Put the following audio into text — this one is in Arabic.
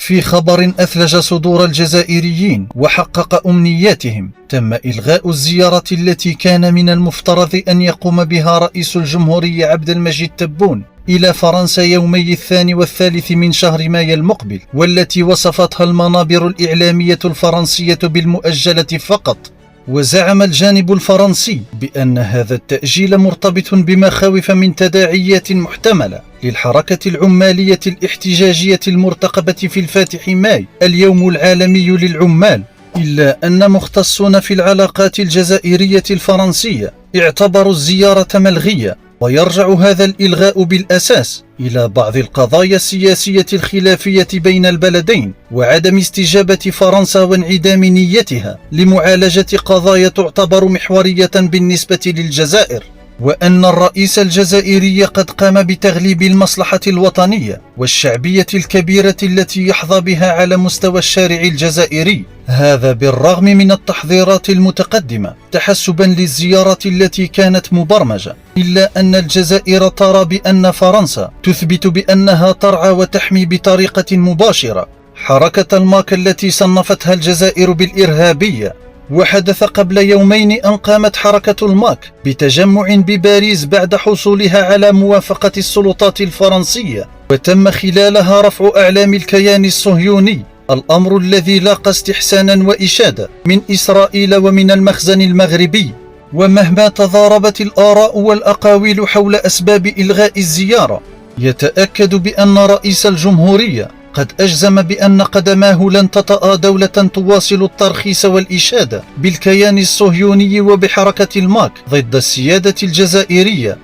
في خبر أثلج صدور الجزائريين وحقق أمنياتهم، تم إلغاء الزيارة التي كان من المفترض أن يقوم بها رئيس الجمهورية عبد المجيد تبون إلى فرنسا يومي 2 و3 من شهر مايو المقبل، والتي وصفتها المنابر الإعلامية الفرنسية بالمؤجلة فقط. وزعم الجانب الفرنسي بأن هذا التأجيل مرتبط بمخاوف من تداعيات محتملة للحركة العمالية الاحتجاجية المرتقبة في الفاتح ماي، اليوم العالمي للعمال. إلا أن مختصون في العلاقات الجزائرية الفرنسية اعتبروا الزيارة ملغية، ويرجع هذا الإلغاء بالأساس إلى بعض القضايا السياسية الخلافية بين البلدين، وعدم استجابة فرنسا وانعدام نيتها لمعالجة قضايا تعتبر محورية بالنسبة للجزائر، وأن الرئيس الجزائري قد قام بتغليب المصلحة الوطنية والشعبية الكبيرة التي يحظى بها على مستوى الشارع الجزائري، هذا بالرغم من التحضيرات المتقدمة تحسبا للزيارة التي كانت مبرمجة. إلا أن الجزائر ترى بأن فرنسا تثبت بأنها ترعى وتحمي بطريقة مباشرة حركة الماك التي صنفتها الجزائر بالإرهابية. وحدث قبل يومين أن قامت حركة الماك بتجمع بباريس بعد حصولها على موافقة السلطات الفرنسية، وتم خلالها رفع أعلام الكيان الصهيوني، الأمر الذي لاقى استحسانا وإشادة من إسرائيل ومن المخزن المغربي. ومهما تضاربت الآراء والأقاويل حول أسباب إلغاء الزيارة، يتأكد بأن رئيس الجمهورية قد أجزم بأن قدماه لن تطأ دولة تواصل الترخيص والإشادة بالكيان الصهيوني وبحركة الماك ضد السيادة الجزائرية